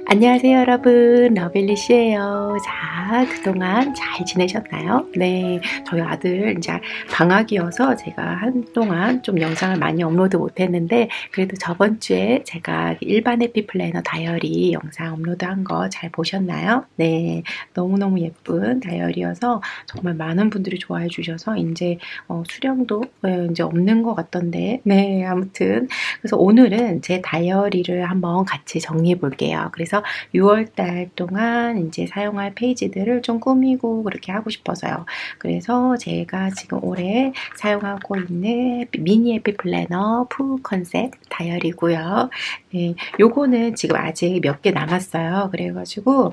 안녕하세요 여러분, 러블리씨예요. 자, 그동안 잘 지내셨나요? 네, 저희 아들 이제 방학이어서 제가 한동안 좀 영상을 많이 업로드 못했는데, 그래도 저번 주에 제가 일반 해피 플래너 다이어리 영상 업로드한 거 잘 보셨나요? 네, 너무너무 예쁜 다이어리여서 정말 많은 분들이 좋아해 주셔서 이제 수량도 이제 없는 것 같던데, 네, 아무튼 그래서 오늘은 제 다이어리를 한번 같이 정리해 볼게요. 그래서 6월 달 동안 이제 사용할 페이지들을 좀 꾸미고 그렇게 하고 싶어서요. 그래서 제가 지금 올해 사용하고 있는 미니 해피 플래너 푸 컨셉 다이어리고요. 네, 요거는 지금 아직 몇 개 남았어요. 그래가지고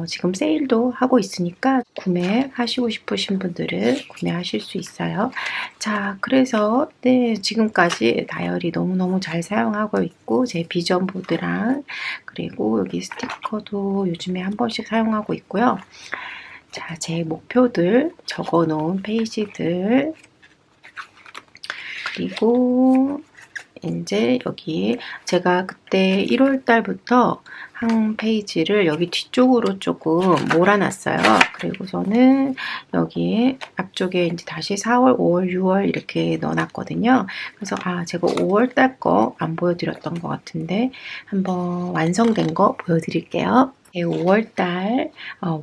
지금 세일도 하고 있으니까 구매하시고 싶으신 분들은 구매하실 수 있어요. 자, 그래서 네, 지금까지 다이어리 너무너무 잘 사용하고 있고, 제 비전 보드랑 그리고 여기 스티커도 요즘에 한 번씩 사용하고 있고요. 자, 제 목표들 적어 놓은 페이지들, 그리고 이제 여기 제가 그때 1월 달부터 한 페이지를 여기 뒤쪽으로 조금 몰아놨어요. 그리고서는 여기 앞쪽에 이제 다시 4월, 5월, 6월 이렇게 넣어놨거든요. 그래서 제가 5월 달 거 안 보여드렸던 것 같은데 한번 완성된 거 보여드릴게요. 네, 5월 달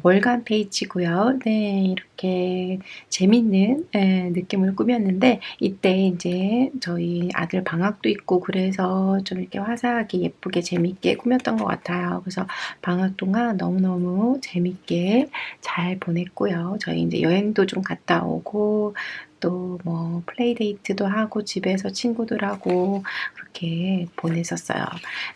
월간 페이지고요. 네, 이렇게 재밌는 느낌을 꾸몄는데, 이때 이제 저희 아들 방학도 있고 그래서 좀 이렇게 화사하게 예쁘게 재밌게 꾸몄던 것 같아요. 그래서 방학 동안 너무너무 재밌게 잘 보냈고요. 저희 이제 여행도 좀 갔다 오고 또 뭐 플레이데이트도 하고 집에서 친구들하고 그렇게 보냈었어요.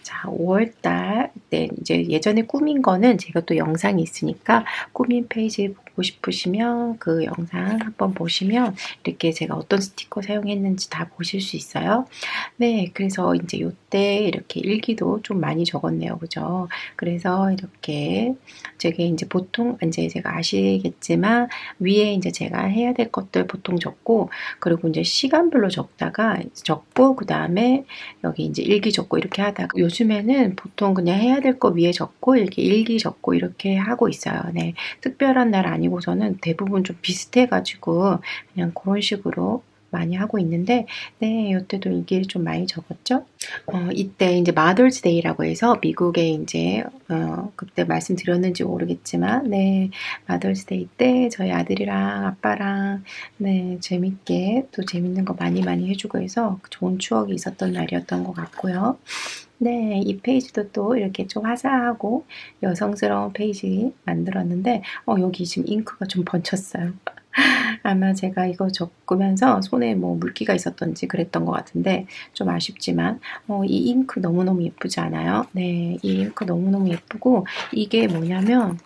자, 5월달 때 이제 예전에 꾸민 거는 제가 또 영상이 있으니까 꾸민 페이지 보고 싶으시면 그 영상 한번 보시면 이렇게 제가 어떤 스티커 사용했는지 다 보실 수 있어요. 네, 그래서 이제 요때 이렇게 일기도 좀 많이 적었네요. 그죠? 그래서 이렇게 저게 이제 보통 이제 제가 아시겠지만 위에 이제 제가 해야 될 것들 보통 적고, 그리고 이제 시간별로 적고 그 다음에 여기 이제 일기 적고 이렇게 하다가 요즘에는 보통 그냥 해야 될 거 위에 적고 이렇게 일기 적고 이렇게 하고 있어요. 네, 특별한 날 아니고서는 대부분 좀 비슷해가지고 그냥 그런 식으로 많이 하고 있는데, 네, 이때도 일기를 좀 많이 적었죠. 이때 이제 마더스 데이라고 해서 미국에 이제 그때 말씀드렸는지 모르겠지만, 네, 마더스 데이 때 저희 아들이랑 아빠랑 네, 재밌게 또 재밌는 거 많이 많이 해주고 해서 좋은 추억이 있었던 날이었던 것 같고요. 네, 이 페이지도 또 이렇게 좀 화사하고 여성스러운 페이지 만들었는데, 여기 지금 잉크가 좀 번졌어요. 아마 제가 이거 적으면서 손에 뭐 물기가 있었던지 그랬던 것 같은데 좀 아쉽지만, 이 잉크 너무너무 예쁘지 않아요? 네, 이 잉크 너무너무 예쁘고, 이게 뭐냐면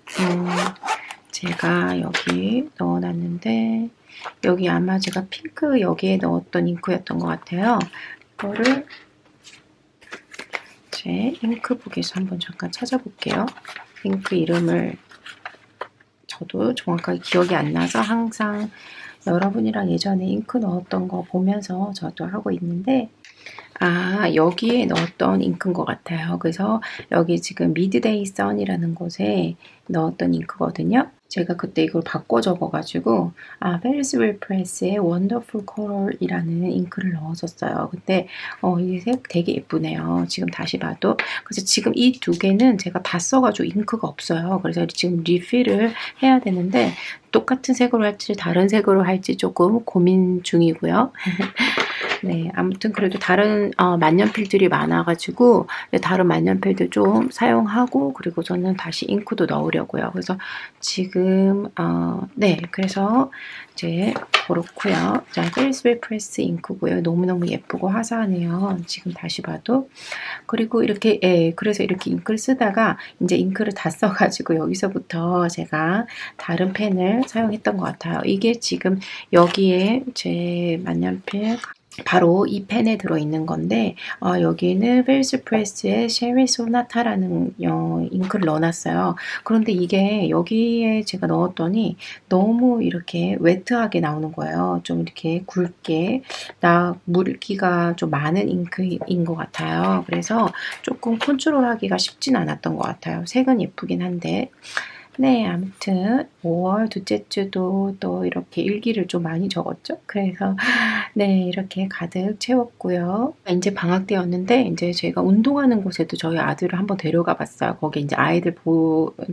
제가 여기 넣어놨는데, 여기 아마 제가 핑크 여기에 넣었던 잉크였던 것 같아요. 이거를 제 잉크북에서 한번 잠깐 찾아볼게요. 잉크 이름을 저도 정확하게 기억이 안 나서 항상 여러분이랑 예전에 잉크 넣었던 거 보면서 저도 하고 있는데, 여기에 넣었던 잉크인 것 같아요. 그래서 여기 지금 미드데이 선이라는 곳에 넣었던 잉크거든요. 제가 그때 이걸 바꿔 적어가지고 페리스 윌 프레스의 원더풀 컬러이라는 잉크를 넣었었어요. 근데 이 색 되게 예쁘네요. 지금 다시 봐도. 그래서 지금 이 두 개는 제가 다 써가지고 잉크가 없어요. 그래서 지금 리필을 해야 되는데 똑같은 색으로 할지 다른 색으로 할지 조금 고민 중이고요. 네, 아무튼 그래도 다른 만년필들이 많아가지고 다른 만년필들 좀 사용하고, 그리고 저는 다시 잉크도 넣으려고요. 그래서 지금 네, 그래서 이제 그렇고요. 자, 페리스 프레스 잉크고요. 너무너무 예쁘고 화사하네요. 지금 다시 봐도. 그리고 이렇게 그래서 이렇게 잉크를 쓰다가 이제 잉크를 다 써가지고 여기서부터 제가 다른 펜을 사용했던 것 같아요. 이게 지금 여기에 제 만년필 바로 이 펜에 들어있는 건데 여기는 벨스프레스의 쉐리 소나타라는 잉크를 넣어놨어요. 그런데 이게 여기에 제가 넣었더니 너무 이렇게 웨트하게 나오는 거예요. 좀 이렇게 굵게 물기가 좀 많은 잉크인 것 같아요. 그래서 조금 컨트롤하기가 쉽진 않았던 것 같아요. 색은 예쁘긴 한데 네, 아무튼 5월 둘째 주도 또 이렇게 일기를 좀 많이 적었죠. 그래서 네, 이렇게 가득 채웠고요. 이제 방학 때였는데 이제 제가 운동하는 곳에도 저희 아들을 한번 데려가 봤어요. 거기 이제 아이들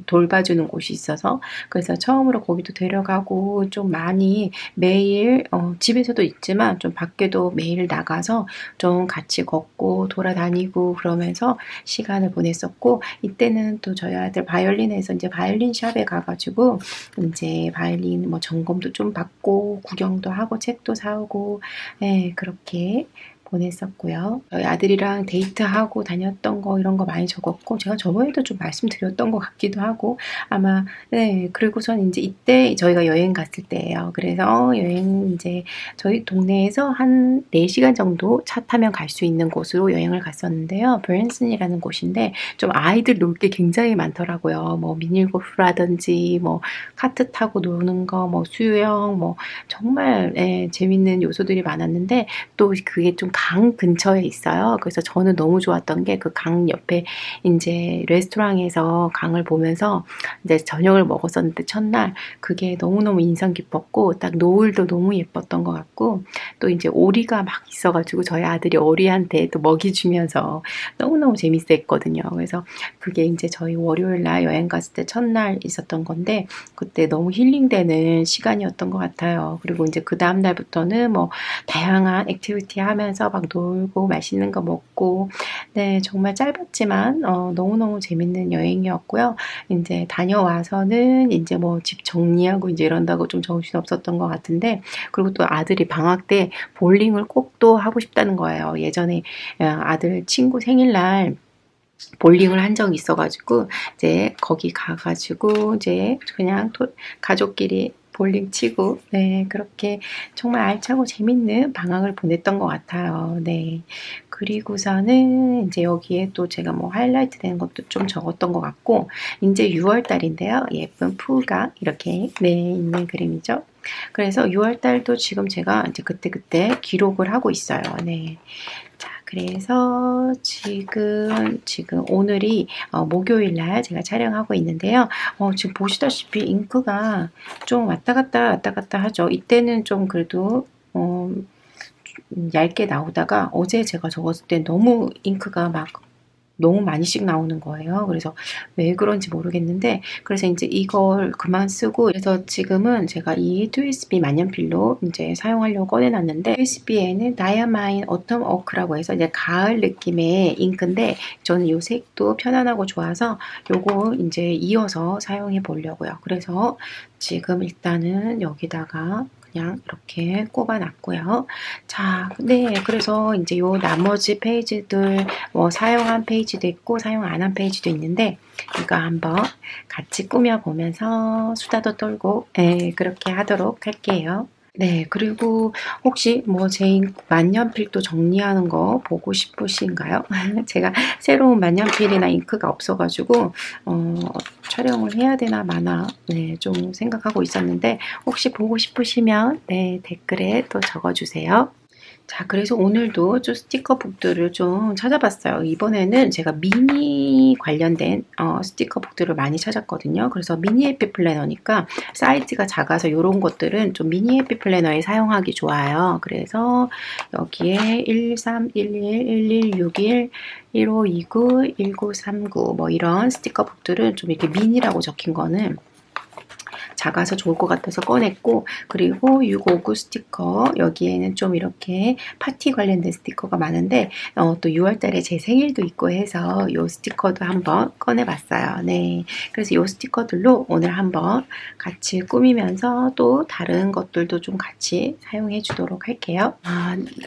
돌봐주는 곳이 있어서 그래서 처음으로 거기도 데려가고 좀 많이 매일 집에서도 있지만 좀 밖에도 매일 나가서 좀 같이 걷고 돌아다니고 그러면서 시간을 보냈었고 이때는 또 저희 아들 바이올린에서 이제 바이올린 샵에 가가지고 이제 바이올린 뭐 점검도 좀 받고 구경도 하고 책도 사오고 네, 그렇게 보냈었고요. 저희 아들이랑 데이트하고 다녔던 거 이런 거 많이 적었고 제가 저번에도 좀 말씀드렸던 것 같기도 하고 아마 네 그리고선 이제 이때 저희가 여행 갔을 때예요. 그래서 여행 이제 저희 동네에서 한 4시간 정도 차 타면 갈 수 있는 곳으로 여행을 갔었는데요. 브랜슨이라는 곳인데 좀 아이들 놀 게 굉장히 많더라고요. 뭐 미니골프라든지 뭐 카트 타고 노는 거, 뭐 수영, 뭐 정말 재밌는 요소들이 많았는데 또 그게 좀 강 근처에 있어요. 그래서 저는 너무 좋았던 게 그 강 옆에 이제 레스토랑에서 강을 보면서 이제 저녁을 먹었었는데 첫날 그게 너무너무 인상 깊었고 딱 노을도 너무 예뻤던 것 같고 또 이제 오리가 막 있어가지고 저희 아들이 오리한테 또 먹이 주면서 너무너무 재밌었거든요. 그래서 그게 이제 저희 월요일 날 여행 갔을 때 첫날 있었던 건데 그때 너무 힐링되는 시간이었던 것 같아요. 그리고 이제 그 다음 날부터는 뭐 다양한 액티비티 하면서 막 놀고 맛있는 거 먹고 네 정말 짧았지만 너무너무 재밌는 여행이었고요. 이제 다녀와서는 이제 뭐 집 정리하고 이제 이런다고 좀 정신 없었던 것 같은데 그리고 또 아들이 방학 때 볼링을 꼭 또 하고 싶다는 거예요. 예전에 아들 친구 생일날 볼링을 한 적이 있어가지고 이제 거기 가가지고 이제 그냥 가족끼리 볼링 치고 네 그렇게 정말 알차고 재밌는 방학을 보냈던 것 같아요. 네 그리고서는 이제 여기에 또 제가 뭐 하이라이트 된 것도 좀 적었던 것 같고 이제 6월 달인데요. 예쁜 푸가 이렇게 네 있는 그림이죠. 그래서 6월 달도 지금 제가 이제 그때그때 기록을 하고 있어요. 네. 자, 그래서 지금 오늘이 목요일 날 제가 촬영하고 있는데요. 지금 보시다시피 잉크가 좀 왔다 갔다 하죠. 이때는 좀 그래도 얇게 나오다가 어제 제가 적었을 때 너무 잉크가 막 너무 많이씩 나오는 거예요. 그래서 왜 그런지 모르겠는데 그래서 이제 이걸 그만 쓰고 그래서 지금은 제가 이 2SB 만년필로 이제 사용하려고 꺼내놨는데 2SB에는 다이아마인 어텀 오크라고 해서 이제 가을 느낌의 잉크인데 저는 이 색도 편안하고 좋아서 요거 이제 이어서 사용해 보려고요. 그래서 지금 일단은 여기다가 그냥 이렇게 꼽아놨고요. 자, 네, 그래서 이제 요 나머지 페이지들 사용한 페이지도 있고 사용 안 한 페이지도 있는데 이거 한번 같이 꾸며보면서 수다도 떨고 그렇게 하도록 할게요. 네, 그리고 혹시 제 만년필도 정리하는 거 보고 싶으신가요? 제가 새로운 만년필이나 잉크가 없어가지고 촬영을 해야 되나 마나 좀 생각하고 있었는데 혹시 보고 싶으시면 댓글에 또 적어주세요. 자, 그래서 오늘도 좀 스티커북들을 좀 찾아봤어요. 이번에는 제가 미니 관련된 스티커북들을 많이 찾았거든요. 그래서 미니 해피 플래너니까 사이즈가 작아서 이런 것들은 좀 미니 해피 플래너에 사용하기 좋아요. 그래서 여기에 1311, 1161, 1529, 1939 뭐 이런 스티커북들은 좀 이렇게 미니라고 적힌 거는 작아서 좋을 것 같아서 꺼냈고 그리고 659 스티커 여기에는 좀 이렇게 파티 관련된 스티커가 많은데 또 6월달에 제 생일도 있고 해서 이 스티커도 한번 꺼내봤어요. 네, 그래서 이 스티커들로 오늘 한번 같이 꾸미면서 또 다른 것들도 좀 같이 사용해 주도록 할게요.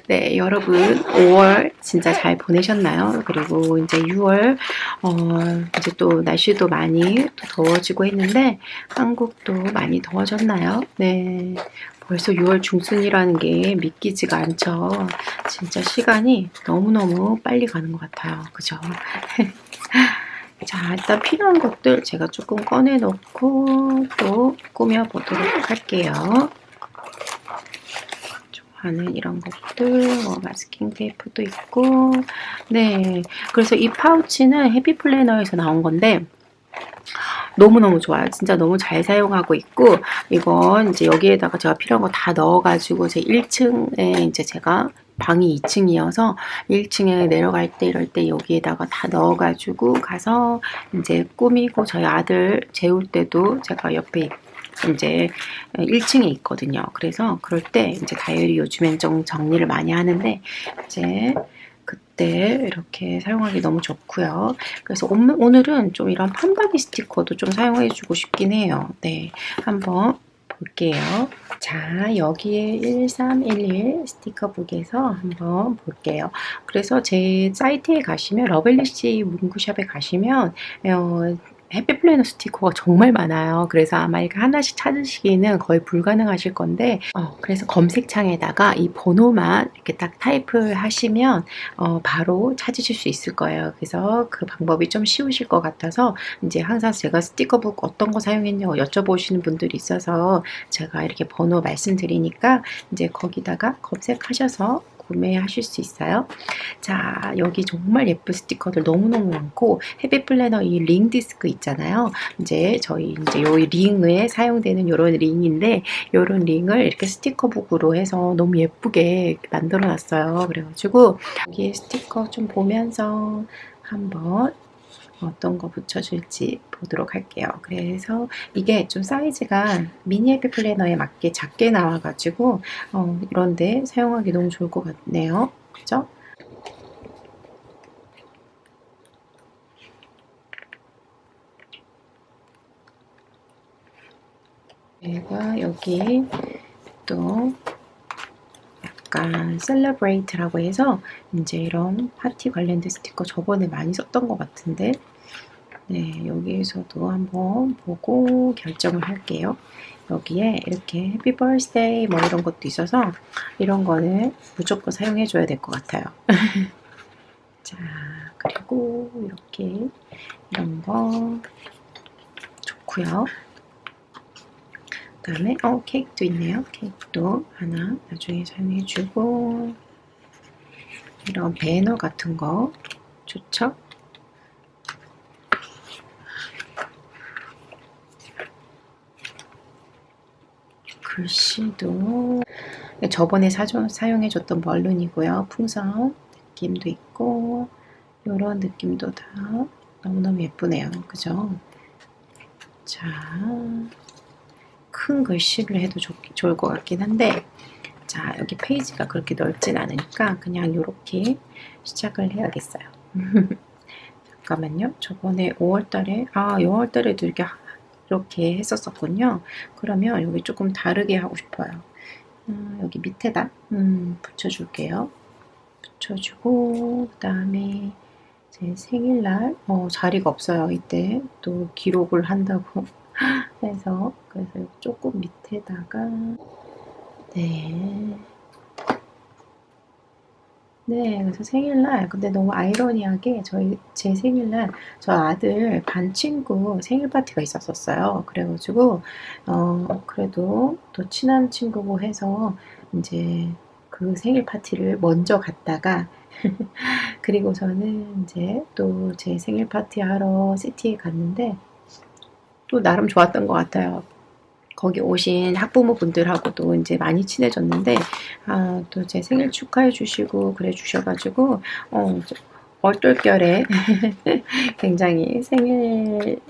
네, 여러분 5월 진짜 잘 보내셨나요? 그리고 이제 6월 이제 또 날씨도 많이 더워지고 했는데 한국도 많이 더워졌나요? 네. 벌써 6월 중순이라는 게 믿기지가 않죠. 진짜 시간이 너무너무 빨리 가는 것 같아요. 그죠? 자, 일단 필요한 것들 제가 조금 꺼내놓고 또 꾸며보도록 할게요. 좋아하는 이런 것들, 뭐 마스킹 테이프도 있고, 네. 그래서 이 파우치는 해피 플래너에서 나온 건데, 너무너무 좋아요. 진짜 너무 잘 사용하고 있고, 이건 이제 여기에다가 제가 필요한 거 다 넣어가지고, 제 1층에 이제 제가 방이 2층이어서 1층에 내려갈 때 이럴 때 여기에다가 다 넣어가지고 가서 이제 꾸미고 저희 아들 재울 때도 제가 옆에 이제 1층에 있거든요. 그래서 그럴 때 이제 다이어리 요즘엔 좀 정리를 많이 하는데 이제 그때 이렇게 사용하기 너무 좋고요. 그래서 오늘은 좀 이런 판박이 스티커도 좀 사용해주고 싶긴 해요. 네, 한번 볼게요. 자, 여기에 1311 스티커북에서 한번 볼게요. 그래서 제 사이트에 가시면 러블리시 문구샵에 가시면 해피 플래너 스티커가 정말 많아요. 그래서 아마 이렇게 하나씩 찾으시기는 거의 불가능하실 건데 그래서 검색창에다가 이 번호만 이렇게 딱 타입을 하시면 바로 찾으실 수 있을 거예요. 그래서 그 방법이 좀 쉬우실 것 같아서 이제 항상 제가 스티커북 어떤 거 사용했냐고 여쭤보시는 분들이 있어서 제가 이렇게 번호 말씀드리니까 이제 거기다가 검색하셔서 구매하실 수 있어요. 자, 여기 정말 예쁜 스티커들 너무너무 많고 해피 플래너 이 링 디스크 있잖아요. 이제 저희 이제 요 링에 사용되는 요런 링인데 요런 링을 이렇게 스티커북으로 해서 너무 예쁘게 만들어 놨어요. 그래가지고 여기 스티커 좀 보면서 한번 어떤 거 붙여줄지 보도록 할게요. 그래서 이게 좀 사이즈가 미니 해피 플래너에 맞게 작게 나와가지고 이런데 사용하기 너무 좋을 것 같네요. 그죠? 그리고 여기 또 약간 셀러브레이트라고 해서 이제 이런 파티 관련된 스티커 저번에 많이 썼던 것 같은데 네, 여기에서도 한번 보고 결정을 할게요. 여기에 이렇게 해피 버스데이 뭐 이런 것도 있어서 이런 거는 무조건 사용해 줘야 될 것 같아요. 자, 그리고 이렇게 이런 거 좋고요. 그 다음에 케이크도 있네요. 케이크도 하나 나중에 사용해 주고 이런 배너 같은 거 좋죠? 글씨도 저번에 사용해줬던 멀룬이고요. 풍선 느낌도 있고 이런 느낌도 다 너무너무 예쁘네요. 그죠? 자, 큰 글씨를 해도 좋을 것 같긴 한데 자, 여기 페이지가 그렇게 넓진 않으니까 그냥 이렇게 시작을 해야겠어요. 잠깐만요. 저번에 5월달에 6월달에도 이렇게 했었었군요. 그러면 여기 조금 다르게 하고 싶어요. 여기 밑에다 붙여줄게요. 붙여주고 그 다음에 제 생일날 자리가 없어요. 이때 또 기록을 한다고 해서 그래서 조금 밑에다가 네, 그래서 생일날 근데 너무 아이러니하게 제 생일날 저 아들 반 친구 생일 파티가 있었었어요. 그래가지고 그래도 또 친한 친구고 해서 이제 그 생일 파티를 먼저 갔다가 그리고 저는 이제 또 제 생일 파티 하러 시티에 갔는데 또 나름 좋았던 것 같아요. 거기 오신 학부모분들하고도 이제 많이 친해졌는데 또 제 생일 축하해 주시고 그래 주셔가지고 얼떨결에 굉장히 생일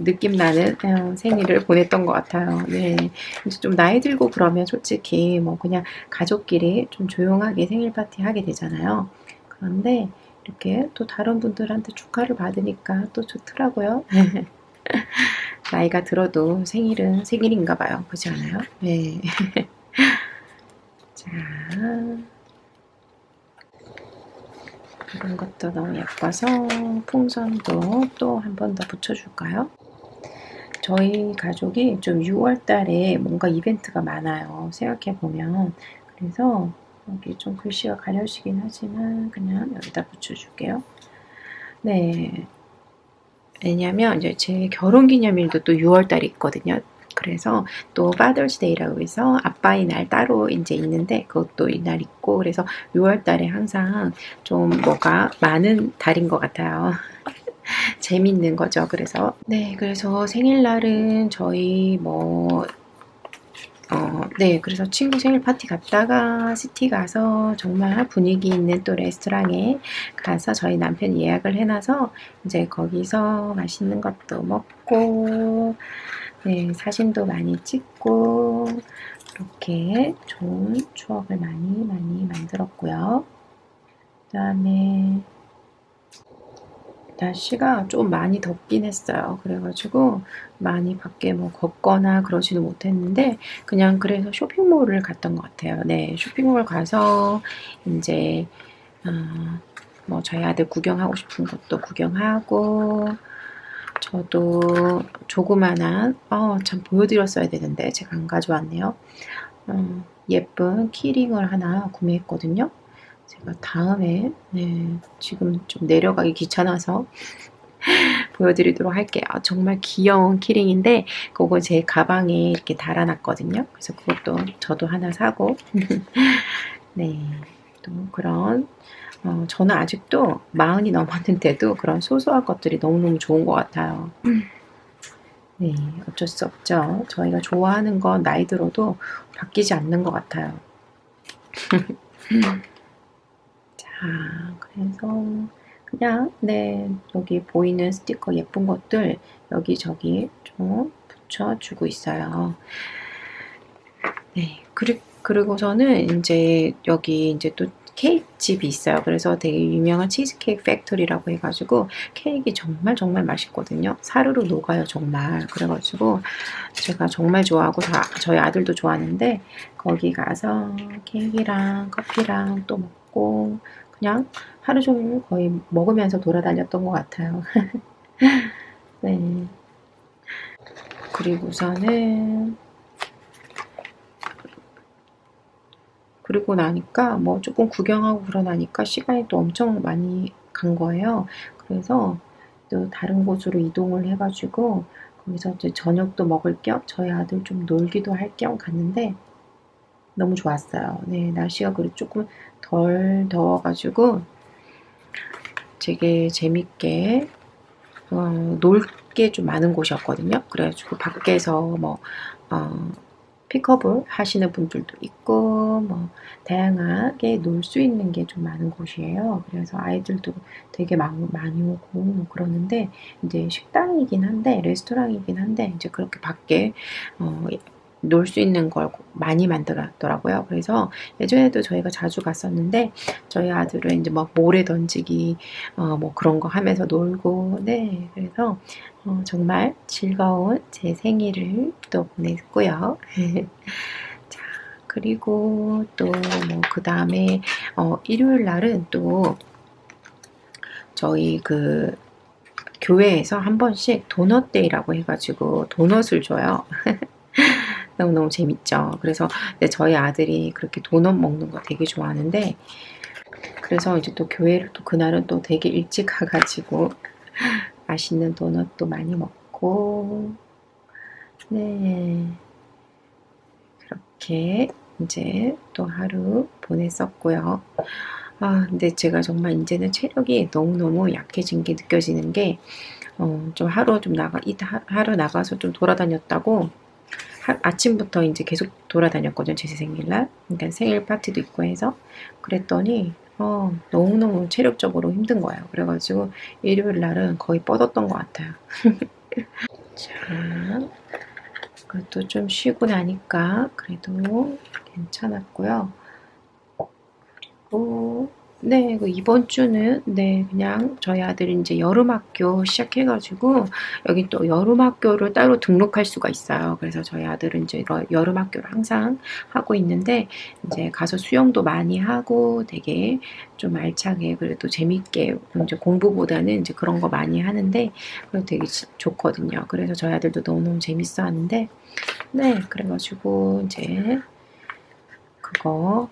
느낌 나는 생일을 보냈던 것 같아요. 네, 이제 좀 나이 들고 그러면 솔직히 뭐 그냥 가족끼리 좀 조용하게 생일 파티 하게 되잖아요. 그런데 이렇게 또 다른 분들한테 축하를 받으니까 또 좋더라고요. 나이가 들어도 생일은 생일인가 봐요. 그렇지 않아요? 네. 자, 이런 것도 너무 예뻐서 풍선도 또 한 번 더 붙여줄까요? 저희 가족이 좀 6월 달에 뭔가 이벤트가 많아요. 생각해 보면. 그래서 여기 좀 글씨가 가려지긴 하지만 그냥 여기다 붙여줄게요. 네. 왜냐면 이제 제 결혼 기념일도 또 6월 달에 있거든요. 그래서 또 Father's Day라고 해서 아빠의 날 따로 이제 있는데 그것도 이날 있고 그래서 6월 달에 항상 좀 뭐가 많은 달인 것 같아요. 재밌는 거죠. 그래서 네, 그래서 생일날은 저희 뭐 네, 그래서 친구 생일 파티 갔다가 시티 가서 정말 분위기 있는 또 레스토랑에 가서 저희 남편이 예약을 해놔서 이제 거기서 맛있는 것도 먹고, 네, 사진도 많이 찍고, 그렇게 좋은 추억을 많이 만들었고요. 그 다음에 날씨가 좀 많이 덥긴 했어요. 그래가지고 많이 밖에 뭐 걷거나 그러지는 못했는데 그냥 그래서 쇼핑몰을 갔던 것 같아요. 네, 쇼핑몰 가서 이제 뭐 저희 아들 구경하고 싶은 것도 구경하고 저도 조그만한 참 보여드렸어야 되는데 제가 안 가져왔네요. 예쁜 키링을 하나 구매했거든요. 제가 다음에 네, 지금 좀 내려가기 귀찮아서 보여드리도록 할게요. 정말 귀여운 키링인데 그거 제 가방에 이렇게 달아놨거든요. 그래서 그것도 저도 하나 사고 네, 또 그런 저는 아직도 40이 넘었는데도 그런 소소한 것들이 너무너무 좋은 것 같아요. 네, 어쩔 수 없죠. 저희가 좋아하는 건 나이 들어도 바뀌지 않는 것 같아요. 자, 그래서 그냥 네, 여기 보이는 스티커 예쁜 것들 여기저기 좀 붙여주고 있어요. 네, 그리고서는 이제 여기 이제 또 케이크 집이 있어요. 그래서 되게 유명한 치즈케이크 팩토리라고 해가지고 케이크가 정말 맛있거든요. 사르르 녹아요, 정말. 그래가지고 제가 정말 좋아하고 저희 아들도 좋아하는데 거기 가서 케이크랑 커피랑 또 먹고 그냥 하루 종일 거의 먹으면서 돌아다녔던 것 같아요. 네. 그리고서는 그리고 나니까 뭐 조금 구경하고 그러나니까 시간이 또 엄청 많이 간 거예요. 그래서 또 다른 곳으로 이동을 해가지고 거기서 이제 저녁도 먹을 겸 저희 아들 좀 놀기도 할 겸 갔는데 너무 좋았어요. 네, 날씨가 그래도 조금 덜 더워가지고 되게 재밌게 놀 게 좀 많은 곳이었거든요. 그래가지고 밖에서 뭐 픽업을 하시는 분들도 있고 뭐 다양하게 놀 수 있는 게 좀 많은 곳이에요. 그래서 아이들도 되게 많이 오고 뭐 그러는데 이제 식당이긴 한데 레스토랑이긴 한데 이제 그렇게 밖에 놀 수 있는 걸 많이 만들었더라고요. 그래서 예전에도 저희가 자주 갔었는데 저희 아들은 이제 막 모래 던지기 뭐 그런 거 하면서 놀고 네 그래서 정말 즐거운 제 생일을 또 보냈고요. 자, 그리고 또 뭐 그 다음에 일요일 날은 또 저희 그 교회에서 한 번씩 도넛 데이라고 해가지고 도넛을 줘요. 너무너무 재밌죠. 그래서 저희 아들이 그렇게 도넛 먹는 거 되게 좋아하는데 그래서 이제 또 교회를 또 그날은 또 되게 일찍 가가지고 맛있는 도넛도 많이 먹고 네 그렇게 이제 또 하루 보냈었고요. 근데 제가 정말 이제는 체력이 너무너무 약해진 게 느껴지는 게 좀 하루 좀 하루 나가서 좀 돌아다녔다고 아침부터 이제 계속 돌아다녔거든요. 제 생일날. 그러니까 생일 파티도 있고 해서. 그랬더니, 너무너무 체력적으로 힘든 거예요. 그래가지고 일요일 날은 거의 뻗었던 것 같아요. 자, 그것도 좀 쉬고 나니까 그래도 괜찮았고요. 그리고 네, 이번 주는 네, 그냥 저희 아들이 이제 여름학교 시작해가지고 여기 또 여름학교를 따로 등록할 수가 있어요. 그래서 저희 아들은 이제 여름학교를 항상 하고 있는데 이제 가서 수영도 많이 하고 되게 좀 알차게 그래도 재밌게 이제 공부보다는 이제 그런 거 많이 하는데 그래도 되게 좋거든요. 그래서 저희 아들도 너무너무 재밌어 하는데 네, 그래가지고 이제 그거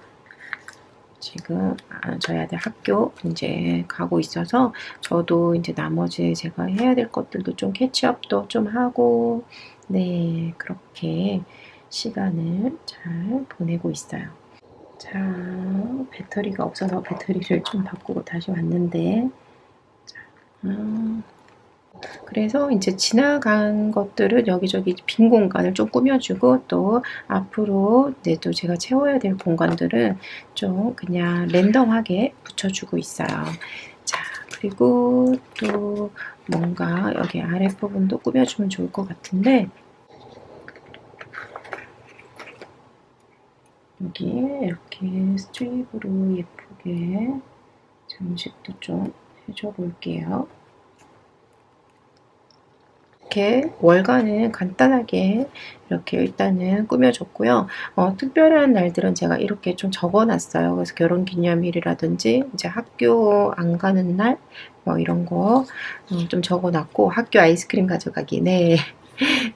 지금 저희 아들 학교 이제 가고 있어서 저도 이제 나머지 제가 해야 될 것들도 좀 캐치업도 좀 하고 네 그렇게 시간을 잘 보내고 있어요. 자, 배터리가 없어서 배터리를 좀 바꾸고 다시 왔는데 자, 그래서 이제 지나간 것들은 여기저기 빈 공간을 좀 꾸며주고 또 앞으로 이제 또 제가 채워야 될 공간들은 좀 그냥 랜덤하게 붙여주고 있어요. 자, 그리고 또 뭔가 여기 아랫부분도 꾸며주면 좋을 것 같은데 여기에 이렇게 스트립으로 예쁘게 장식도 좀 해줘 볼게요. 이렇게 월간은 간단하게 이렇게 일단은 꾸며줬고요. 특별한 날들은 제가 이렇게 좀 적어놨어요. 그래서 결혼기념일이라든지 이제 학교 안 가는 날 뭐 이런 거 좀 적어놨고 학교 아이스크림 가져가기 네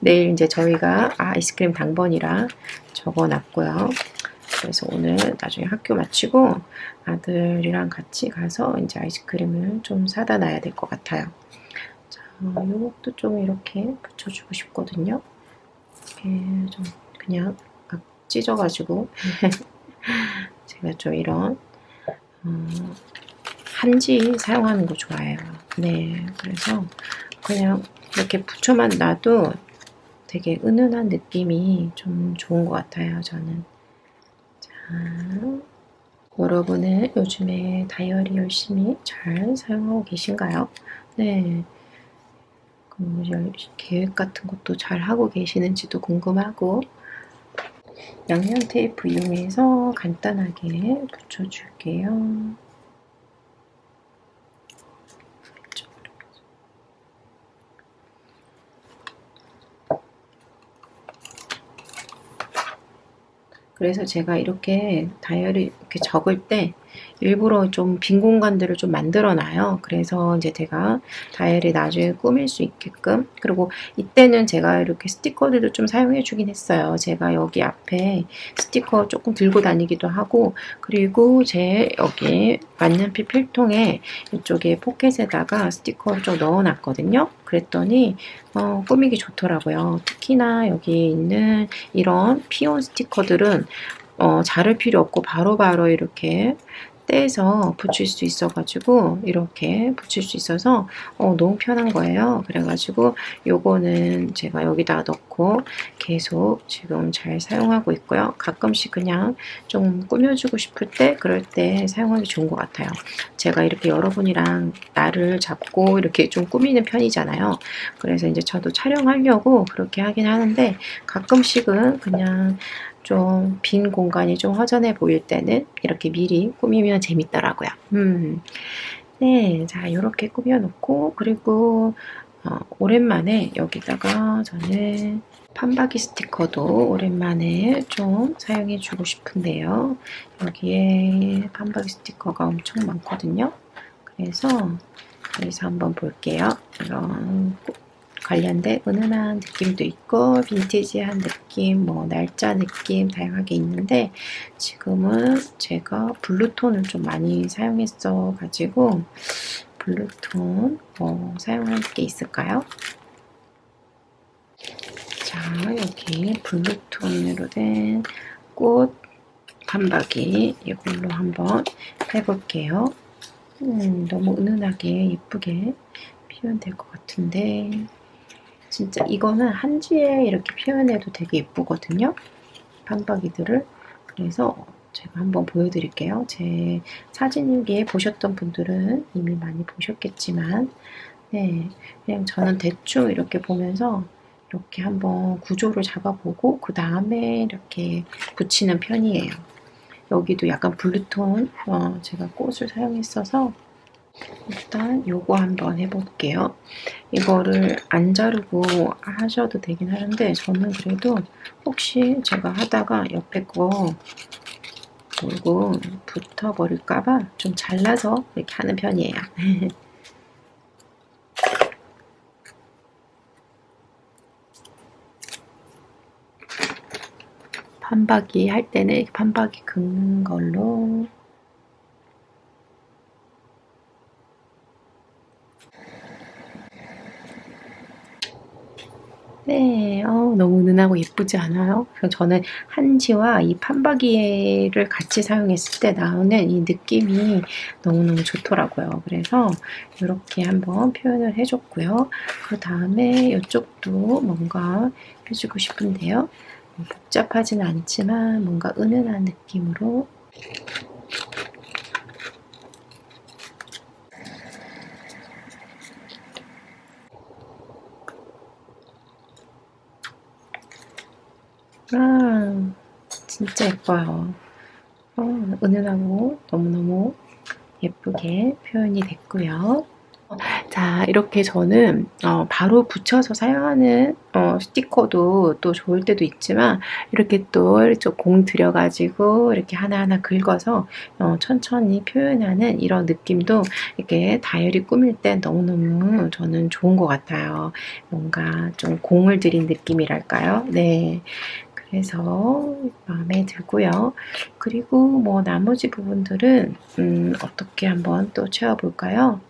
내일 이제 저희가 아이스크림 당번이라 적어놨고요. 그래서 오늘 나중에 학교 마치고 아들이랑 같이 가서 이제 아이스크림을 좀 사다 놔야 될 것 같아요. 요것도 좀 이렇게 붙여주고 싶거든요. 이렇게 좀 그냥 막 찢어가지고 제가 좀 이런 한지 사용하는 거 좋아해요. 네, 그래서 그냥 이렇게 붙여만 놔도 되게 은은한 느낌이 좀 좋은 것 같아요. 저는. 자, 여러분은 요즘에 다이어리 열심히 잘 사용하고 계신가요? 네. 계획 같은 것도 잘 하고 계시는지도 궁금하고 양면 테이프 이용해서 간단하게 붙여줄게요. 그래서 제가 이렇게 다이어리 이렇게 적을 때 일부러 좀 빈 공간들을 좀 만들어 놔요. 그래서 이제 제가 다이어리 나중에 꾸밀 수 있게끔 그리고 이때는 제가 이렇게 스티커들도 좀 사용해 주긴 했어요. 제가 여기 앞에 스티커 조금 들고 다니기도 하고 그리고 제 여기 만년필 필통에 이쪽에 포켓에다가 스티커를 좀 넣어 놨거든요. 그랬더니 꾸미기 좋더라고요. 특히나 여기 있는 이런 피온 스티커들은 자를 필요 없고 바로바로 이렇게 떼서 붙일 수 있어가지고 이렇게 붙일 수 있어서 너무 편한 거예요. 그래가지고 요거는 제가 여기다 넣고 계속 지금 잘 사용하고 있고요. 가끔씩 그냥 좀 꾸며주고 싶을 때 그럴 때 사용하기 좋은 것 같아요. 제가 이렇게 여러분이랑 날을 잡고 이렇게 좀 꾸미는 편이잖아요. 그래서 이제 저도 촬영하려고 그렇게 하긴 하는데 가끔씩은 그냥 좀 빈 공간이 좀 허전해 보일 때는 이렇게 미리 꾸미면 재밌더라고요. 네, 자 이렇게 꾸며놓고 그리고 오랜만에 여기다가 저는 판박이 스티커도 오랜만에 좀 사용해 주고 싶은데요. 여기에 판박이 스티커가 엄청 많거든요. 그래서 여기서 한번 볼게요. 이런 관련된 은은한 느낌도 있고 빈티지한 느낌, 뭐 날짜 느낌 다양하게 있는데 지금은 제가 블루톤을 좀 많이 사용했어 가지고 블루톤 사용할 게 있을까요? 자, 여기 블루톤으로 된 꽃 판박이 이걸로 한번 해볼게요. 너무 은은하게 예쁘게 표현될 것 같은데 진짜 이거는 한지에 이렇게 표현해도 되게 예쁘거든요. 판박이들을. 그래서 제가 한번 보여드릴게요. 제 사진일기에 보셨던 분들은 이미 많이 보셨겠지만 네, 그냥 저는 대충 이렇게 보면서 이렇게 한번 구조를 잡아보고 그 다음에 이렇게 붙이는 편이에요. 여기도 약간 블루톤 제가 꽃을 사용했어서 일단 요거 한번 해볼게요. 이거를 안 자르고 하셔도 되긴 하는데 저는 그래도 혹시 제가 하다가 옆에 거 물고 붙어버릴까봐 좀 잘라서 이렇게 하는 편이에요. 판박이 할 때는 판박이 긁는 걸로 네, 너무 은은하고 예쁘지 않아요? 그래서 저는 한지와 이 판박이를 같이 사용했을 때 나오는 이 느낌이 너무너무 좋더라고요. 그래서 이렇게 한번 표현을 해줬고요. 그 다음에 이쪽도 뭔가 해주고 싶은데요. 복잡하진 않지만 뭔가 은은한 느낌으로 진짜 예뻐요. 은은하고 너무너무 예쁘게 표현이 됐고요. 자, 이렇게 저는 바로 붙여서 사용하는 스티커도 또 좋을 때도 있지만 이렇게 또 좀 공 들여가지고 이렇게 하나하나 긁어서 천천히 표현하는 이런 느낌도 이렇게 다이어리 꾸밀 때 너무너무 저는 좋은 것 같아요. 뭔가 좀 공을 들인 느낌이랄까요? 네. 그래서 마음에 들고요. 그리고 뭐 나머지 부분들은 어떻게 한번 또 채워볼까요?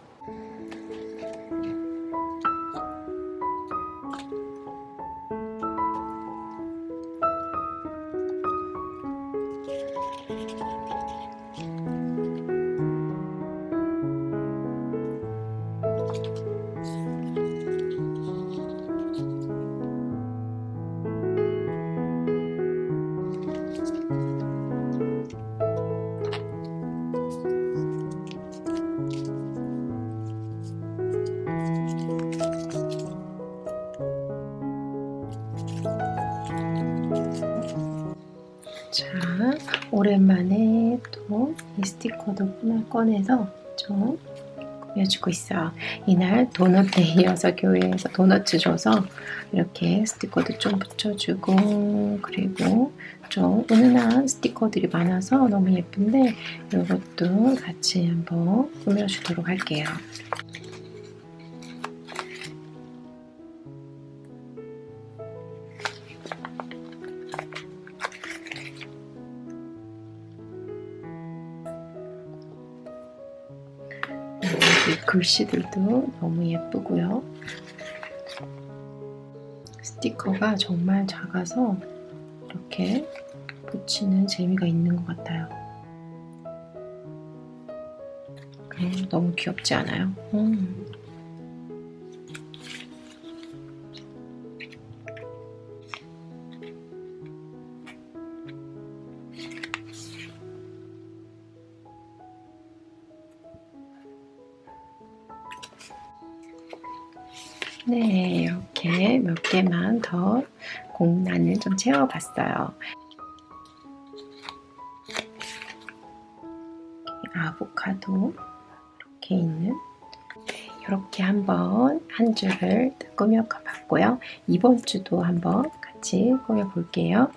자, 오랜만에 또 이 스티커도 꺼내서 좀 꾸며주고 있어요. 이날 도넛데이여서 교회에서 도넛 줘서 이렇게 스티커도 좀 붙여주고 그리고 좀 은은한 스티커들이 많아서 너무 예쁜데 이것도 같이 한번 꾸며주도록 할게요. 이 글씨들도 너무 예쁘고요. 스티커가 정말 작아서 이렇게 붙이는 재미가 있는 것 같아요. 너무 귀엽지 않아요? 네, 이렇게 몇 개만 더 공란을 좀 채워봤어요. 아보카도 이렇게 있는 이렇게 한번 한 줄을 꾸며봤고요. 이번 주도 한번 같이 꾸며볼게요.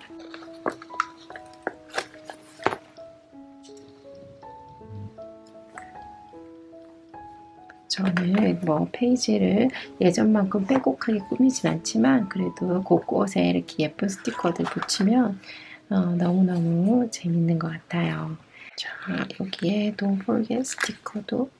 저는 뭐 페이지를 예전만큼 빼곡하게 꾸미진 않지만 그래도 곳곳에 이렇게 예쁜 스티커들 붙이면 너무너무 재밌는 것 같아요. 자, 여기에 Don't Forget 스티커도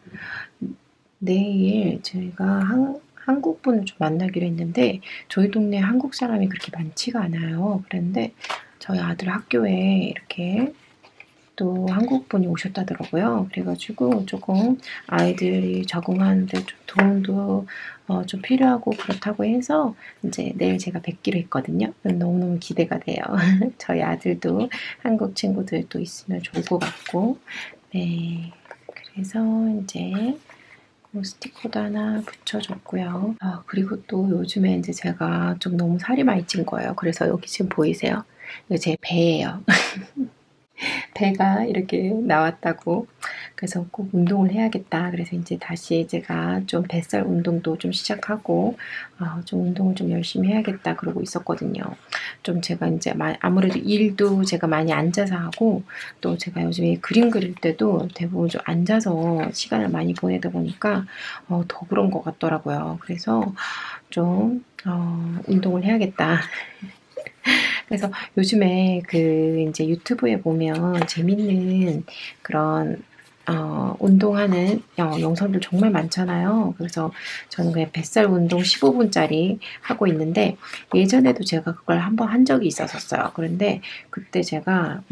내일 저희가 한국 분을 좀 만나기로 했는데 저희 동네 한국 사람이 그렇게 많지가 않아요. 그런데 저희 아들 학교에 이렇게 또 한국 분이 오셨다더라고요. 그래가지고 조금 아이들이 적응하는데 좀 도움도 좀 필요하고 그렇다고 해서 이제 내일 제가 뵙기로 했거든요. 너무너무 기대가 돼요. 저희 아들도 한국 친구들도 있으면 좋을 것 같고 네. 그래서 이제 스티커도 하나 붙여줬고요. 그리고 또 요즘에 이제 제가 좀 너무 살이 많이 찐 거예요. 그래서 여기 지금 보이세요? 이거 제 배예요. 배가 이렇게 나왔다고. 그래서 꼭 운동을 해야겠다. 그래서 이제 다시 제가 좀 뱃살 운동도 좀 시작하고, 좀 운동을 좀 열심히 해야겠다. 그러고 있었거든요. 좀 제가 이제 아무래도 일도 제가 많이 앉아서 하고, 또 제가 요즘에 그림 그릴 때도 대부분 좀 앉아서 시간을 많이 보내다 보니까, 더 그런 것 같더라고요. 그래서 좀, 운동을 해야겠다. 그래서 요즘에 그 이제 유튜브에 보면 재밌는 그런 운동하는 영상들 정말 많잖아요. 그래서 저는 그냥 뱃살 운동 15분짜리 하고 있는데 예전에도 제가 그걸 한번 한 적이 있었어요. 그런데 그때 제가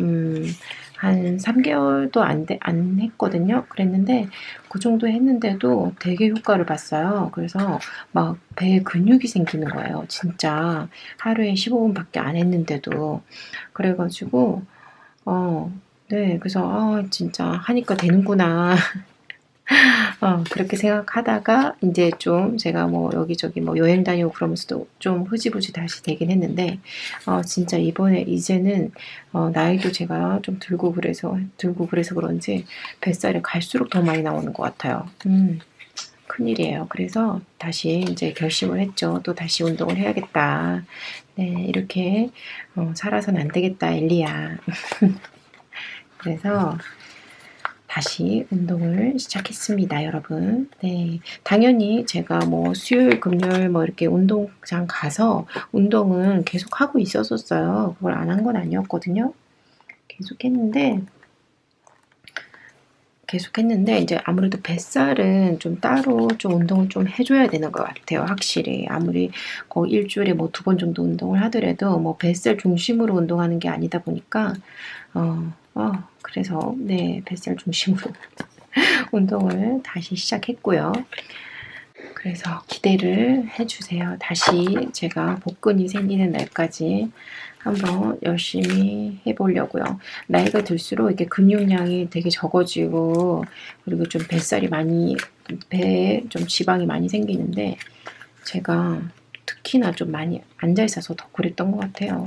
한 3개월도 안 했거든요. 그랬는데 그 정도 했는데도 되게 효과를 봤어요. 그래서 막 배에 근육이 생기는 거예요. 진짜 하루에 15분밖에 안 했는데도. 그래가지고 네, 그래서 진짜 하니까 되는구나. 그렇게 생각하다가 이제 좀 제가 뭐 여기저기 뭐 여행 다니고 그러면서도 좀 흐지부지 다시 되긴 했는데 진짜 이번에 이제는 나이도 제가 좀 들고 그래서 그런지 뱃살이 갈수록 더 많이 나오는 것 같아요. 큰일이에요. 그래서 다시 이제 결심을 했죠. 또 다시 운동을 해야겠다. 네, 이렇게 살아서는 안 되겠다, 엘리야. 그래서 다시 운동을 시작했습니다, 여러분. 네, 당연히 제가 뭐 수요일, 금요일 뭐 이렇게 운동장 가서 운동은 계속 하고 있었어요. 그걸 안 한 건 아니었거든요. 계속했는데 이제 아무래도 뱃살은 좀 따로 좀 운동을 좀 해줘야 되는 것 같아요. 확실히 아무리 거의 일주일에 뭐 2번 정도 운동을 하더라도 뭐 뱃살 중심으로 운동하는 게 아니다 보니까 그래서 네, 뱃살 중심으로 운동을 다시 시작했고요. 그래서 기대를 해주세요. 다시 제가 복근이 생기는 날까지 한번 열심히 해보려고요. 나이가 들수록 이렇게 근육량이 되게 적어지고 그리고 좀 배에 좀 지방이 많이 생기는데 제가 특히나 좀 많이 앉아 있어서 더 그랬던 것 같아요.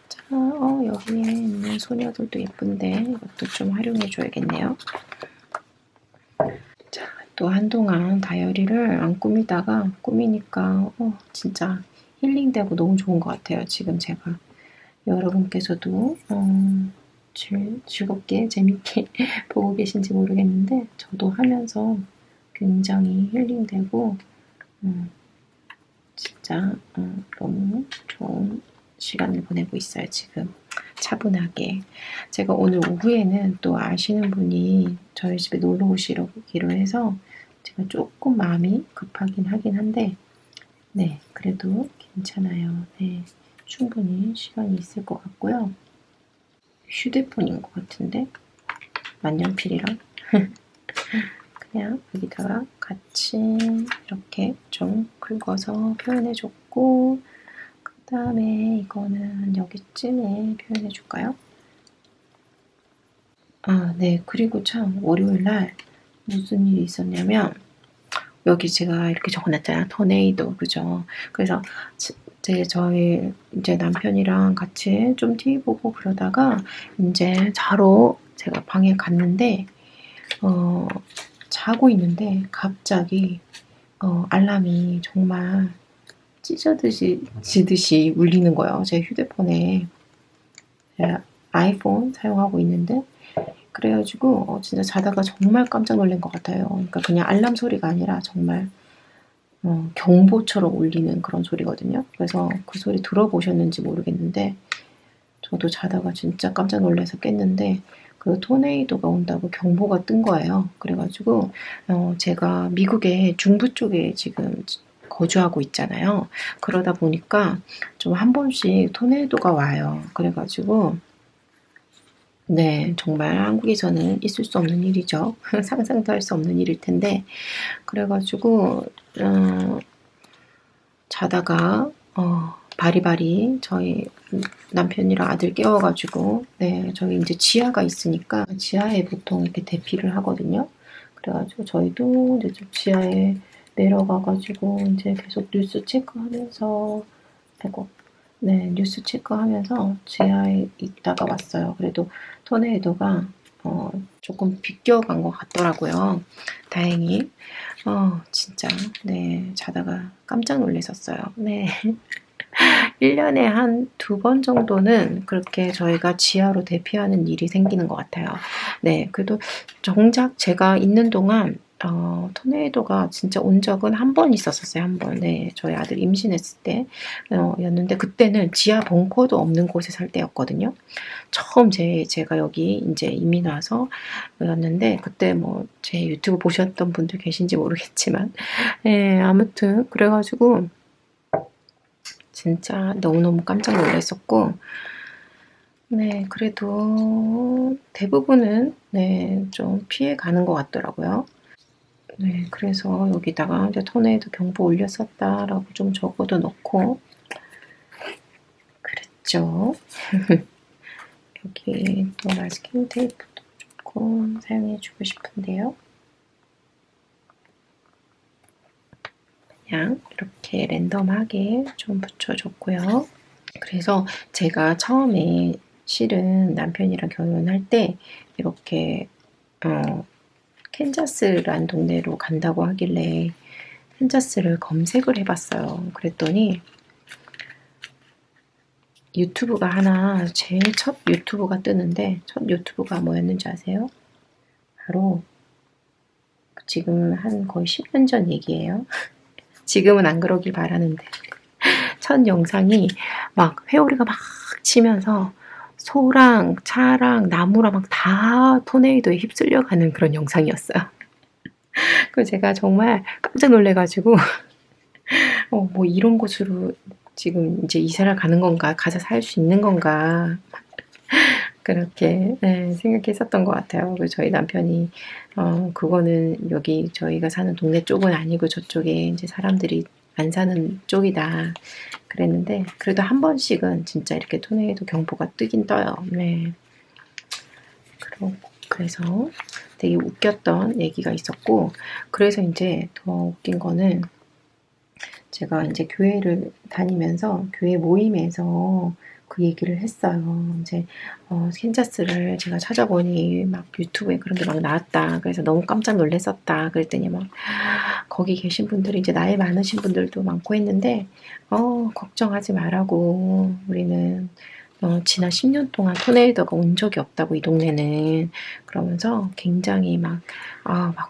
자, 여기에 있는 소녀들도 예쁜데 이것도 좀 활용해 줘야겠네요. 자, 또 한동안 다이어리를 안 꾸미다가 꾸미니까 진짜 힐링되고 너무 좋은 것 같아요. 지금 제가 여러분께서도 즐겁게 재밌게 보고 계신지 모르겠는데 저도 하면서 굉장히 힐링되고 진짜 너무 좋은 시간을 보내고 있어요. 지금 차분하게. 제가 오늘 오후에는 또 아시는 분이 저희 집에 놀러 오시기로 해서 제가 조금 마음이 급하긴 하긴 한데 네, 그래도 괜찮아요. 네, 충분히 시간이 있을 것 같고요. 휴대폰인 것 같은데 만년필이랑 그냥 여기다가 같이 이렇게 좀 긁어서 표현해줬고 그 다음에 이거는 여기쯤에 표현해줄까요? 네. 그리고 참 월요일날 무슨 일이 있었냐면 여기 제가 이렇게 적어놨잖아요. 토네이도 그죠? 그래서 저희 이제 남편이랑 같이 좀 TV 보고 그러다가 이제 자러 제가 방에 갔는데 자고 있는데 갑자기 알람이 정말 찢어지듯이 울리는 거예요. 제 휴대폰에. 제가 아이폰 사용하고 있는데 그래가지고 진짜 자다가 정말 깜짝 놀란 것 같아요. 그러니까 그냥 알람 소리가 아니라 정말 경보처럼 울리는 그런 소리거든요. 그래서 그 소리 들어보셨는지 모르겠는데 저도 자다가 진짜 깜짝 놀라서 깼는데 그 토네이도가 온다고 경보가 뜬 거예요. 그래가지고 제가 미국의 중부 쪽에 지금 거주하고 있잖아요. 그러다 보니까 좀 한 번씩 토네이도가 와요. 그래가지고 네, 정말 한국에서는 있을 수 없는 일이죠. 상상도 할 수 없는 일일 텐데 그래가지고 자다가 바리바리 저희 남편이랑 아들 깨워가지고 네, 저희 이제 지하가 있으니까 지하에 보통 이렇게 대피를 하거든요. 그래가지고 저희도 이제 좀 지하에 내려가가지고 이제 계속 뉴스 체크하면서 아이고 네, 뉴스 체크하면서 지하에 있다가 왔어요. 그래도 토네이도가 조금 비껴간 것 같더라고요. 다행히. 진짜, 네, 자다가 깜짝 놀랐었어요. 네. 1년에 한 2번 정도는 그렇게 저희가 지하로 대피하는 일이 생기는 것 같아요. 네, 그래도 정작 제가 있는 동안 토네이도가 진짜 온 적은 한 번 있었어요. 한 번. 네, 저희 아들 임신했을 때 였는데 그때는 지하 벙커도 없는 곳에 살 때였거든요. 처음 제가 여기 이제 이민 와서 였는데 그때 뭐 제 유튜브 보셨던 분들 계신지 모르겠지만 예, 아무튼 그래가지고 진짜 너무너무 깜짝 놀랐었고, 네, 그래도 대부분은, 네, 좀 피해 가는 것 같더라고요. 네, 그래서 여기다가 이제 토네이도 경보 올렸었다라고 좀 적어도 넣고, 그랬죠. 여기 또 마스킹 테이프도 조금 사용해주고 싶은데요. 그냥 이렇게 랜덤하게 좀 붙여줬고요. 그래서 제가 처음에 실은 남편이랑 결혼할 때 이렇게 캔자스라는 동네로 간다고 하길래 캔자스를 검색을 해봤어요. 그랬더니 유튜브가 하나 제일 첫 유튜브가 뜨는데 첫 유튜브가 뭐였는지 아세요? 바로 지금 한 거의 10년 전 얘기예요. 지금은 안 그러길 바라는데 첫 영상이 막 회오리가 막 치면서 소랑 차랑 나무랑 막 다 토네이도에 휩쓸려가는 그런 영상이었어요. 그 제가 정말 깜짝 놀래가지고 뭐 이런 곳으로 지금 이제 이사를 가는 건가, 가서 살 수 있는 건가 그렇게 네, 생각했었던 것 같아요. 그래서 저희 남편이 그거는 여기 저희가 사는 동네 쪽은 아니고 저쪽에 이제 사람들이 안 사는 쪽이다 그랬는데 그래도 한 번씩은 진짜 이렇게 토네이도 경보가 뜨긴 떠요. 네. 그래서 되게 웃겼던 얘기가 있었고 그래서 이제 더 웃긴 거는 제가 이제 교회를 다니면서 교회 모임에서 그 얘기를 했어요. 이제 캔자스를 제가 찾아보니 막 유튜브에 그런 게 막 나왔다. 그래서 너무 깜짝 놀랐었다. 그랬더니 막 거기 계신 분들이 이제 나이 많으신 분들도 많고 했는데 걱정하지 말라고 우리는 지난 10년 동안 토네이도가 온 적이 없다고 이 동네는 그러면서 굉장히 막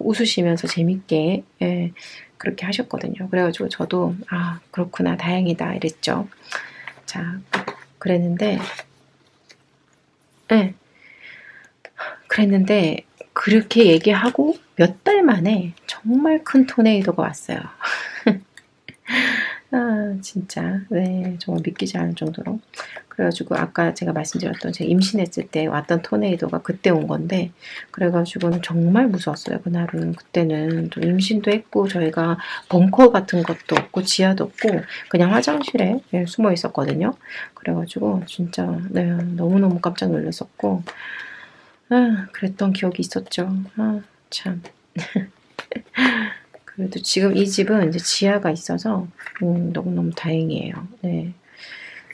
웃으시면서 재밌게 예, 그렇게 하셨거든요. 그래가지고 저도 그렇구나 다행이다 이랬죠. 자 그랬는데 예, 그랬는데 그렇게 얘기하고 몇 달 만에 정말 큰 토네이도가 왔어요. 진짜 네 정말 믿기지 않을 정도로 그래가지고 아까 제가 말씀드렸던 제가 임신했을 때 왔던 토네이도가 그때 온 건데 그래가지고는 정말 무서웠어요. 그날은 그때는 좀 임신도 했고 저희가 벙커 같은 것도 없고 지하도 없고 그냥 화장실에 숨어 있었거든요. 그래가지고 진짜 네 너무너무 깜짝 놀랐었고 그랬던 기억이 있었죠. 참. 그래도 지금 이 집은 이제 지하가 있어서 너무너무 다행이에요. 네.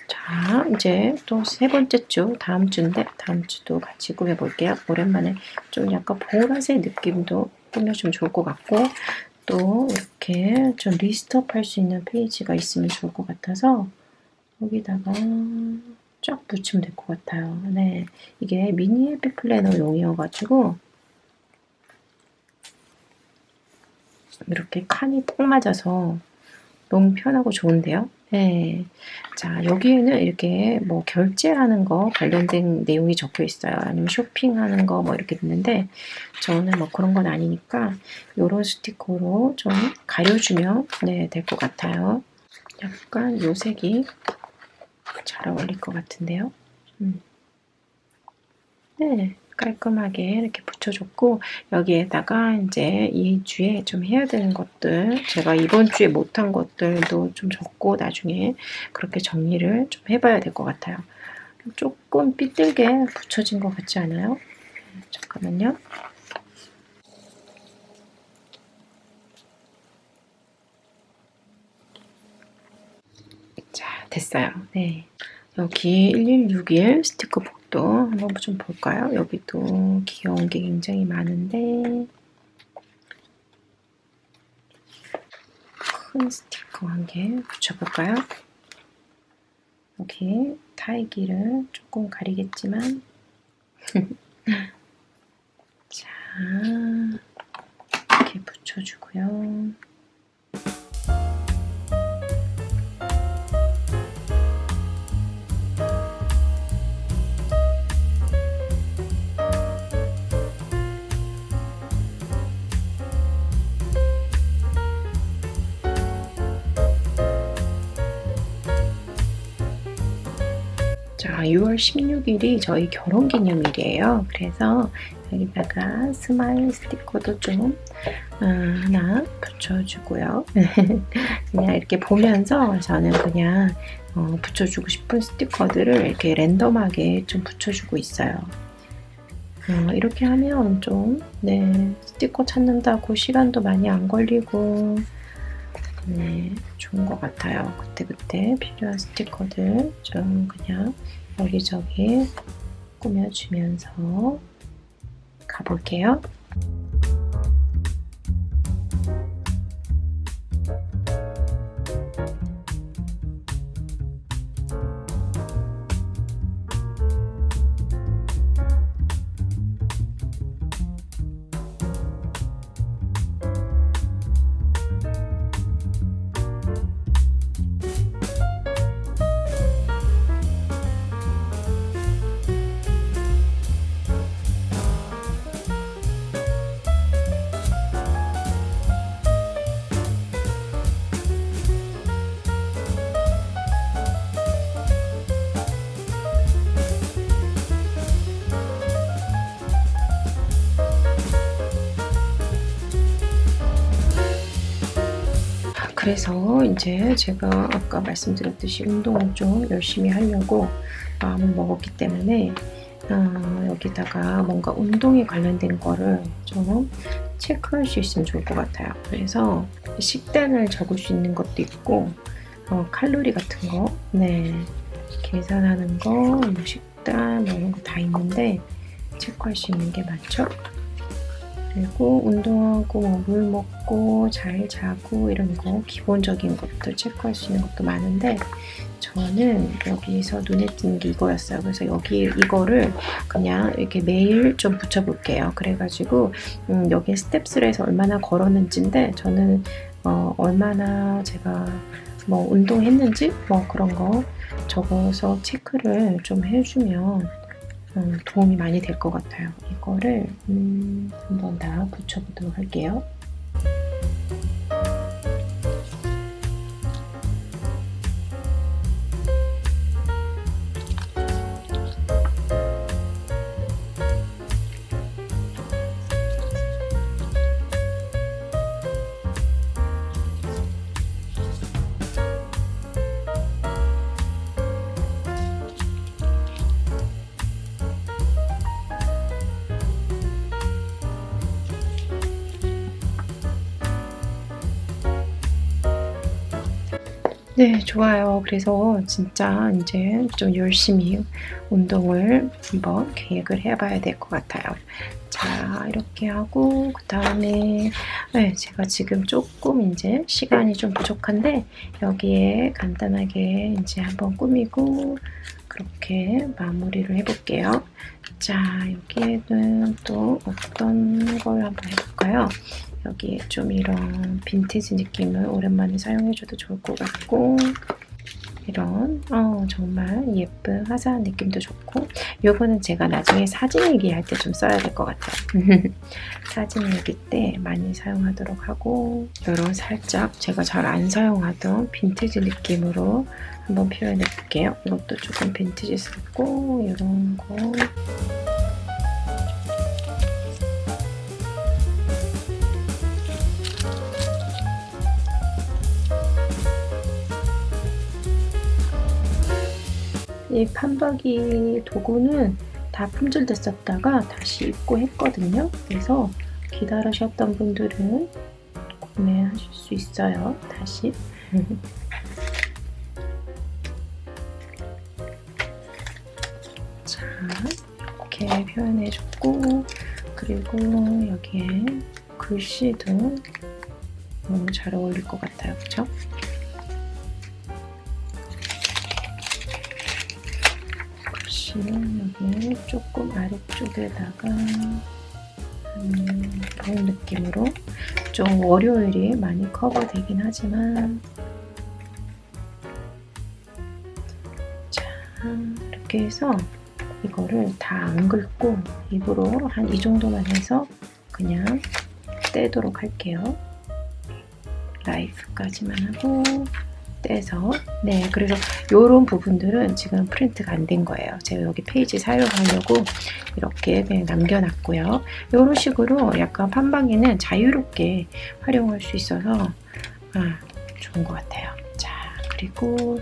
자, 이제 또 세 번째 주, 다음 주인데 다음 주도 같이 꾸며볼게요. 오랜만에 좀 약간 보라색 느낌도 꾸며주면 좋을 것 같고 또 이렇게 좀 리스트업 할 수 있는 페이지가 있으면 좋을 것 같아서 여기다가 쫙 붙이면 될 것 같아요. 네, 이게 미니 해피 플래너용이어가지고 이렇게 칸이 딱 맞아서 너무 편하고 좋은데요. 네. 자, 여기에는 이렇게 뭐 결제하는 거 관련된 내용이 적혀 있어요. 아니면 쇼핑하는 거 뭐 이렇게 있는데 저는 뭐 그런 건 아니니까 이런 스티커로 좀 가려주면 네, 될 것 같아요. 약간 요 색이 잘 어울릴 것 같은데요. 네. 깔끔하게 이렇게 붙여줬고 여기에다가 이제 이 주에 좀 해야 되는 것들 제가 이번 주에 못한 것들도 좀 적고 나중에 그렇게 정리를 좀 해봐야 될 것 같아요. 조금 삐뚤게 붙여진 것 같지 않아요? 잠깐만요. 자, 됐어요. 네. 여기 1161 스티커 복도 한번 좀 볼까요? 여기도 귀여운 게 굉장히 많은데 큰 스티커 한 개 붙여볼까요? 여기 타이기를 조금 가리겠지만 자, 이렇게 붙여주고요. 자, 6월 16일이 저희 결혼기념일이에요. 그래서 여기다가 스마일 스티커도 좀 하나 붙여주고요. 그냥 이렇게 보면서 저는 그냥 붙여주고 싶은 스티커들을 이렇게 랜덤하게 좀 붙여주고 있어요. 이렇게 하면 좀 스티커 찾는다고 시간도 많이 안 걸리고 좋은 것 같아요. 그때그때 필요한 스티커들 좀 그냥 여기저기 꾸며주면서 가볼게요. 그래서 이제 제가 아까 말씀드렸듯이 운동을 좀 열심히 하려고 마음을 먹었기 때문에 여기다가 뭔가 운동에 관련된 거를 좀 체크할 수 있으면 좋을 것 같아요. 그래서 식단을 적을 수 있는 것도 있고 칼로리 같은 거 계산하는 거, 뭐 식단 이런 거 다 있는데 체크할 수 있는 게 많죠. 그리고 운동하고 물 먹고 잘 자고 이런 거 기본적인 것도 체크할 수 있는 것도 많은데 저는 여기서 눈에 띄는 게 이거였어요. 그래서 이거를 그냥 이렇게 매일 좀 붙여볼게요. 그래가지고 여기 스텝스에서 얼마나 걸었는지인데 저는 얼마나 제가 뭐 운동했는지 뭐 그런 거 적어서 체크를 좀 해주면 도움이 많이 될 것 같아요. 이거를 한번 다 붙여보도록 할게요. 네, 좋아요. 그래서 진짜 이제 좀 열심히 운동을 한번 계획을 해봐야 될 것 같아요. 자, 이렇게 하고 그 다음에 제가 지금 조금 이제 시간이 좀 부족한데 여기에 간단하게 이제 한번 꾸미고 그렇게 마무리를 해볼게요. 자, 여기에는 또 어떤 걸 한번 해볼까요? 여기에 좀 이런 빈티지 느낌을 오랜만에 사용해줘도 좋을 것 같고 이런 정말 예쁜 화사한 느낌도 좋고 요거는 제가 나중에 사진 얘기할 때 좀 써야 될 것 같아요. 사진 얘기 때 많이 사용하도록 하고 이런 살짝 제가 잘 안 사용하던 빈티지 느낌으로 한번 표현해 볼게요. 이것도 조금 빈티지스럽고 이런 거 이 판박이 도구는 다 품절됐었다가 다시 입고했거든요. 그래서 기다리셨던 분들은 구매하실 수 있어요. 다시. 이렇게 표현해줬고, 그리고 여기에 글씨도 너무 잘 어울릴 것 같아요. 그쵸? 글씨는 여기 조금 아래쪽에다가 그런 느낌으로 좀 월요일이 많이 커버되긴 하지만, 자, 이렇게 해서 이거를 다 안 긁고 입으로 한 이 정도만 해서 그냥 떼도록 할게요. 라이프까지만 하고 떼서, 네, 그래서 이런 부분들은 지금 프린트가 안 된 거예요. 제가 여기 페이지 사용하려고 이렇게 그냥 남겨놨고요. 이런 식으로 약간 판박이는 자유롭게 활용할 수 있어서 좋은 것 같아요. 자, 그리고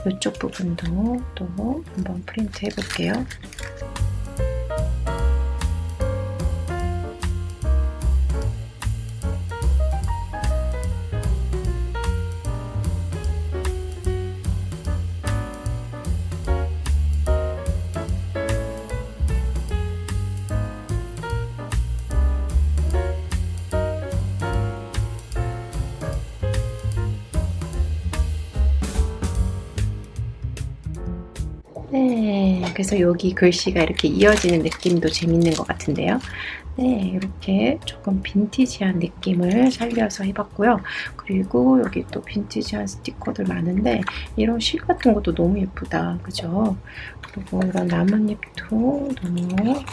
이쪽 부분도 또 한번 프린트 해볼게요. 네, 그래서 여기 글씨가 이렇게 이어지는 느낌도 재밌는 것 같은데요. 네, 이렇게 조금 빈티지한 느낌을 살려서 해봤고요. 그리고 여기 또 빈티지한 스티커들 많은데 이런 실 같은 것도 너무 예쁘다. 그죠? 그리고 이런 나뭇잎도 너무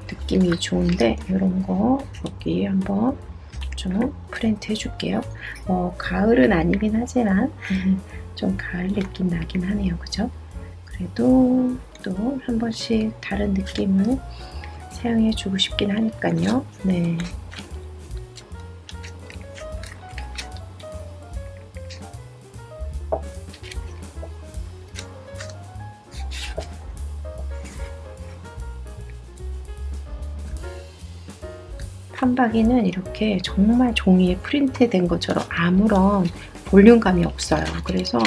느낌이 좋은데 이런 거 여기 한번 좀 프린트 해줄게요. 가을은 아니긴 하지만 좀 가을 느낌 나긴 하네요. 그죠? 그래도 또 한 번씩 다른 느낌을 사용해 주고 싶긴 하니까요. 네. 판박이는 이렇게 정말 종이에 프린트된 것처럼 아무런 볼륨감이 없어요. 그래서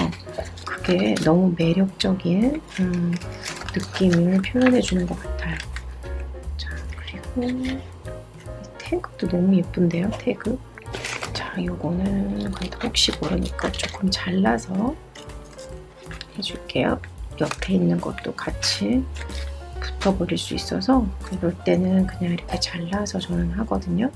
그게 너무 매력적인 느낌을 표현해 주는 것 같아요. 자, 그리고 이 태그도 너무 예쁜데요, 태그. 자, 요거는 그래도 혹시 모르니까 조금 잘라서 해줄게요. 옆에 있는 것도 같이 붙어버릴 수 있어서 그럴 때는 그냥 이렇게 잘라서 저는 하거든요.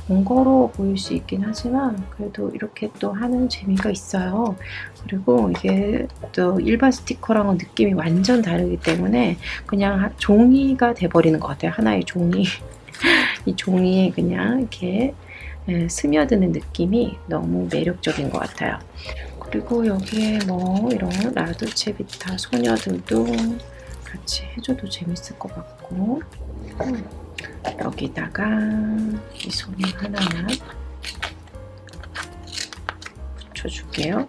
번거로워 보일 수 있긴 하지만 그래도 이렇게 또 하는 재미가 있어요. 그리고 이게 또 일반 스티커랑은 느낌이 완전 다르기 때문에 그냥 종이가 돼버리는 것 같아요. 하나의 종이. 이 종이에 그냥 이렇게 스며드는 느낌이 너무 매력적인 것 같아요. 그리고 여기에 뭐 이런 라돌체비타 소녀들도 같이 해줘도 재밌을 것 같고, 여기다가 이 소녀 하나만 붙여줄게요.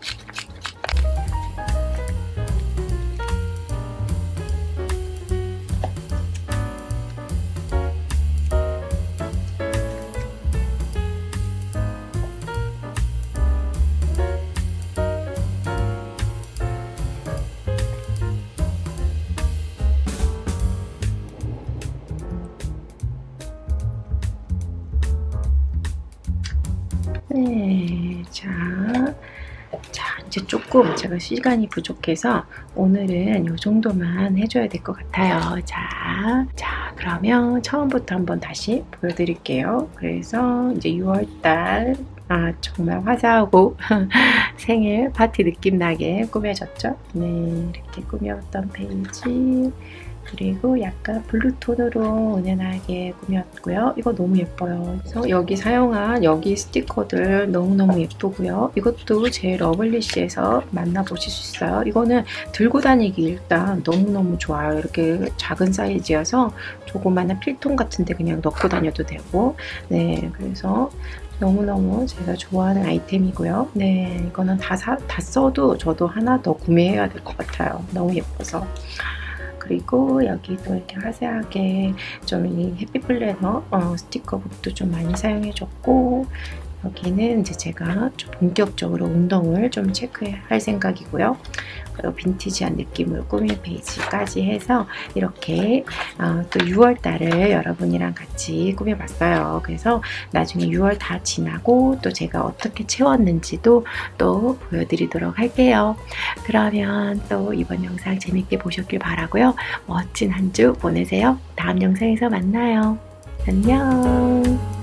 네, 자, 이제 조금 제가 시간이 부족해서 오늘은 이 정도만 해줘야 될 것 같아요. 자, 그러면 처음부터 한번 다시 보여드릴게요. 그래서 이제 6월달, 정말 화사하고 생일 파티 느낌 나게 꾸며졌죠? 네, 이렇게 꾸몄던 페이지. 그리고 약간 블루톤으로 은은하게 꾸몄고요. 이거 너무 예뻐요. 그래서 여기 사용한 여기 스티커들 너무너무 예쁘고요. 이것도 제 러블리시에서 만나보실 수 있어요. 이거는 들고 다니기 일단 너무너무 좋아요. 이렇게 작은 사이즈여서 조그마한 필통 같은데 그냥 넣고 다녀도 되고, 네, 그래서 너무너무 제가 좋아하는 아이템이고요. 네, 이거는 다 써도 저도 하나 더 구매해야 될 것 같아요. 너무 예뻐서. 그리고 여기도 이렇게 화사하게 좀 이 해피 플래너 스티커북도 좀 많이 사용해줬고, 여기는 이제 제가 좀 본격적으로 운동을 좀 체크할 생각이고요. 그리고 빈티지한 느낌으로 꾸민 페이지까지 해서 이렇게 또 6월달을 여러분이랑 같이 꾸며봤어요. 그래서 나중에 6월 다 지나고 또 제가 어떻게 채웠는지도 또 보여드리도록 할게요. 그러면 또 이번 영상 재밌게 보셨길 바라고요. 멋진 한 주 보내세요. 다음 영상에서 만나요. 안녕.